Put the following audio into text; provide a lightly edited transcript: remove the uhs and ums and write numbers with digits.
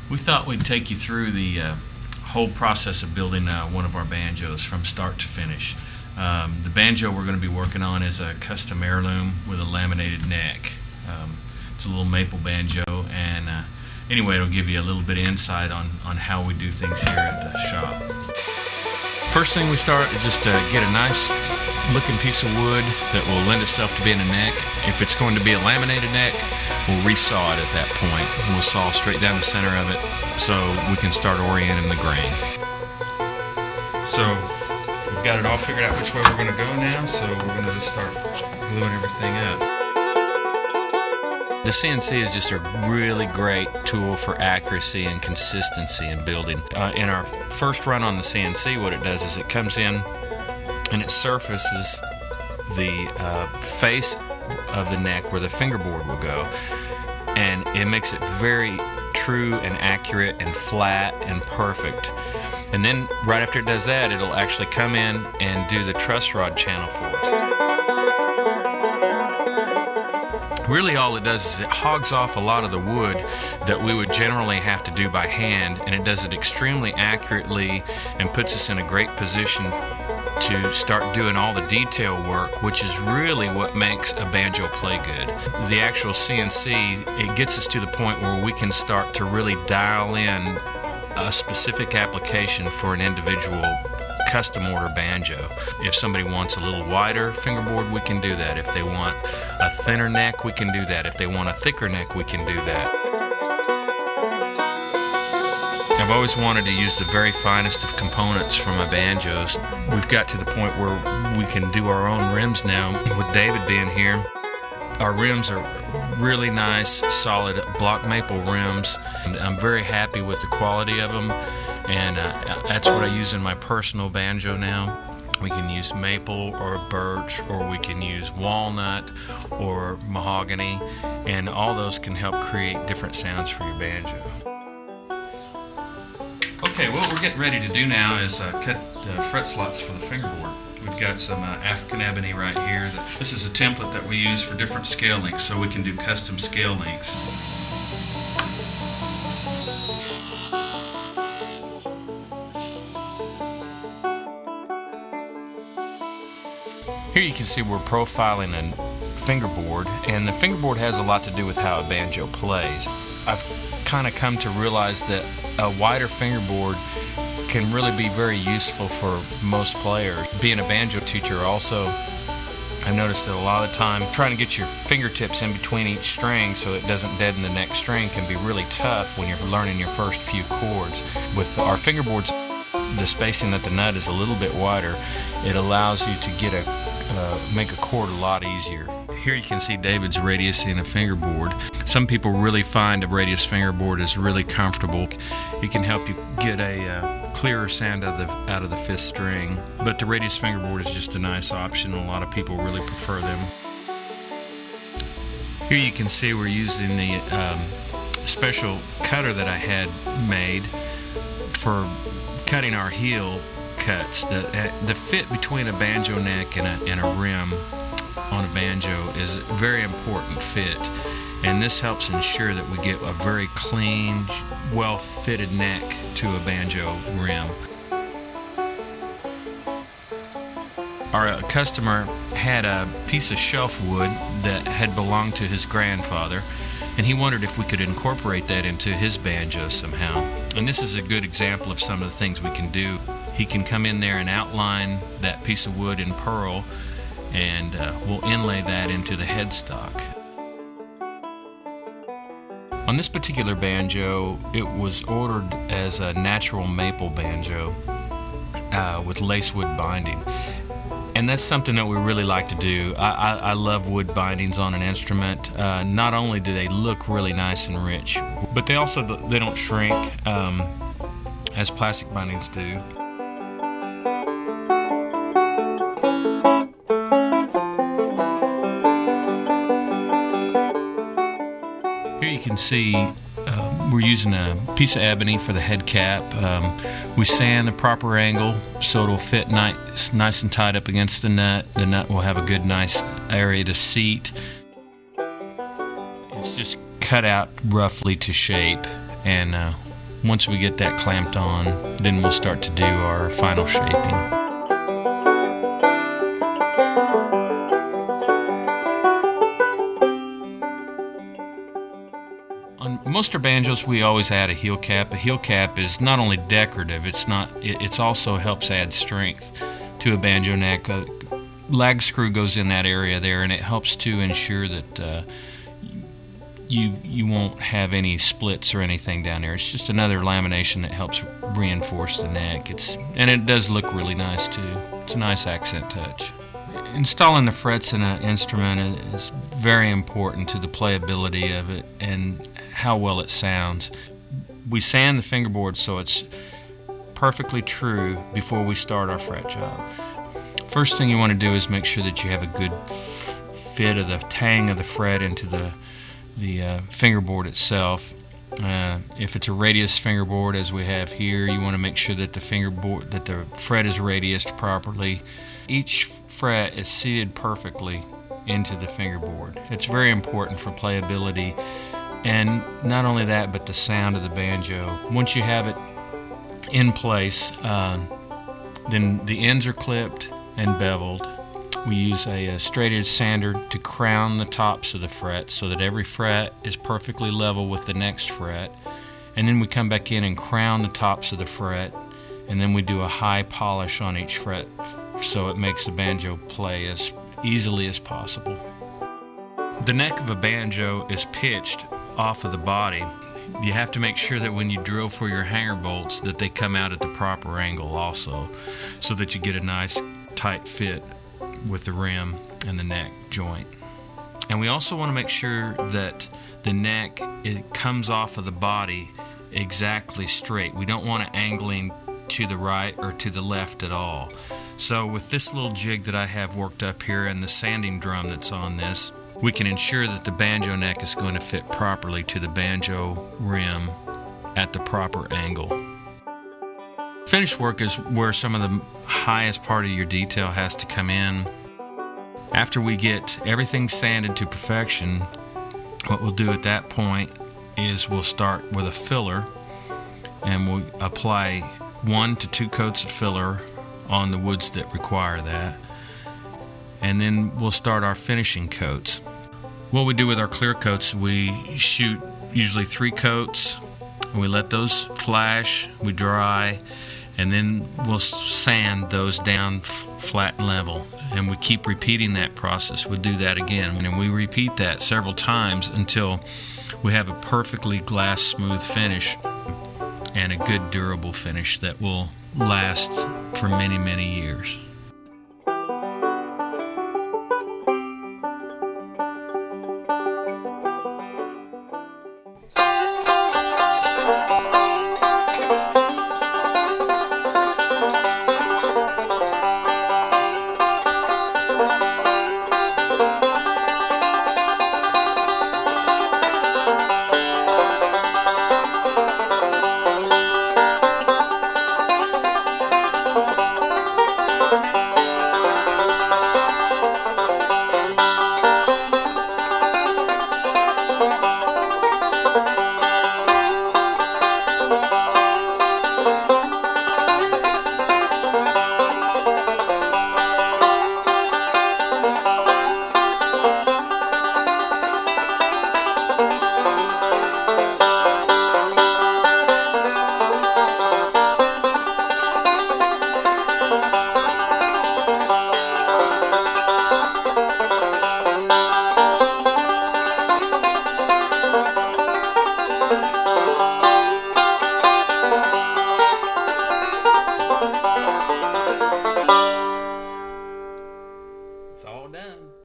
We thought we'd take you through the whole process of building one of our banjos from start to finish. The banjo we're going to be working on is a custom heirloom with a laminated neck. It's a little maple banjo, and anyway, it'll give you a little bit of insight on how we do things here at the shop. First thing we start is just get a nice looking piece of wood that will lend itself to being a neck. If it's going to be a laminated neck, we'll resaw it at that point. We'll saw straight down the center of it so we can start orienting the grain. So we've got it all figured out which way we're going to go now, so we're going to just start gluing everything up. The CNC is just a really great tool for accuracy and consistency in building. In our first run on the CNC, what it does is it comes in and it surfaces the face of the neck where the fingerboard will go, and it makes it very true and accurate and flat and perfect. And then right after it does that, it'll actually come in and do the truss rod channel for us. Really all it does is it hogs off a lot of the wood that we would generally have to do by hand, and it does it extremely accurately and puts us in a great position to start doing all the detail work, which is really what makes a banjo play good. The actual CNC, it gets us to the point where we can start to really dial in a specific application for an individual custom order banjo. If somebody wants a little wider fingerboard, we can do that. If they want a thinner neck, we can do that. If they want a thicker neck, we can do that. I've always wanted to use the very finest of components for my banjos. We've got to the point where we can do our own rims now. With David being here, our rims are really nice, solid block maple rims, and I'm very happy with the quality of them. And that's what I use in my personal banjo now. We can use maple or birch, or we can use walnut or mahogany, and all those can help create different sounds for your banjo. Okay, what we're getting ready to do now is cut the fret slots for the fingerboard. We've got some African ebony right here. This is a template that we use for different scale lengths, so we can do custom scale lengths. Here you can see we're profiling a fingerboard, and the fingerboard has a lot to do with how a banjo plays. I've kind of come to realize that a wider fingerboard can really be very useful for most players. Being a banjo teacher also, I noticed that a lot of the time trying to get your fingertips in between each string so it doesn't deaden the next string can be really tough when you're learning your first few chords. With our fingerboards, the spacing at the nut is a little bit wider. It allows you to get make a chord a lot easier. Here you can see David's radius in a fingerboard. Some people really find a radius fingerboard is really comfortable. It can help you get a clearer sound out of the fifth string, but the radius fingerboard is just a nice option. A lot of people really prefer them. Here you can see we're using the special cutter that I had made for cutting our heel cuts. The fit between a banjo neck and a rim on a banjo is a very important fit, and this helps ensure that we get a very clean, well-fitted neck to a banjo rim. Our customer had a piece of shelf wood that had belonged to his grandfather, and he wondered if we could incorporate that into his banjo somehow. And this is a good example of some of the things we can do. He can come in there and outline that piece of wood in pearl, and we'll inlay that into the headstock. On this particular banjo, it was ordered as a natural maple banjo with lacewood binding. And that's something that we really like to do. I love wood bindings on an instrument. Not only do they look really nice and rich, but they don't shrink as plastic bindings do. Here you can see we're using a piece of ebony for the head cap. We sand the proper angle so it'll fit nice and tight up against the nut. The nut will have a good, nice area to seat. It's just cut out roughly to shape, and Once we get that clamped on, then we'll start to do our final shaping. On most of our banjos, we always add a heel cap. A heel cap is not only decorative, it's also helps add strength to a banjo neck. A lag screw goes in that area there, and it helps to ensure that you won't have any splits or anything down there. It's just another lamination that helps reinforce the neck. And it does look really nice too. It's a nice accent touch. Installing the frets in an instrument is very important to the playability of it and how well it sounds. We sand the fingerboard so it's perfectly true before we start our fret job. First thing you want to do is make sure that you have a good fit of the tang of the fret into the fingerboard itself. If it's a radius fingerboard, as we have here, you want to make sure that the fret is radiused properly. Each fret is seated perfectly into the fingerboard. It's very important for playability, and not only that, but the sound of the banjo. Once you have it in place, then the ends are clipped and beveled. We use a straight edge sander to crown the tops of the frets so that every fret is perfectly level with the next fret. And then we come back in and crown the tops of the fret, and then we do a high polish on each fret so it makes the banjo play as easily as possible. The neck of a banjo is pitched off of the body. You have to make sure that when you drill for your hanger bolts that they come out at the proper angle also, so that you get a nice tight fit with the rim and the neck joint. And we also want to make sure that the neck, it comes off of the body exactly straight. We don't want it angling to the right or to the left at all. So with this little jig that I have worked up here and the sanding drum that's on this, we can ensure that the banjo neck is going to fit properly to the banjo rim at the proper angle. Finish work is where some of the highest part of your detail has to come in. After we get everything sanded to perfection, what we'll do at that point is we'll start with a filler, and we'll apply 1 to 2 coats of filler on the woods that require that. And then we'll start our finishing coats. What we do with our clear coats, we shoot usually 3 coats, and we let those flash, we dry, and then we'll sand those down flat and level. And we keep repeating that process. We'll do that again, and we repeat that several times until we have a perfectly glass smooth finish and a good durable finish that will last for many, many years. It's all done.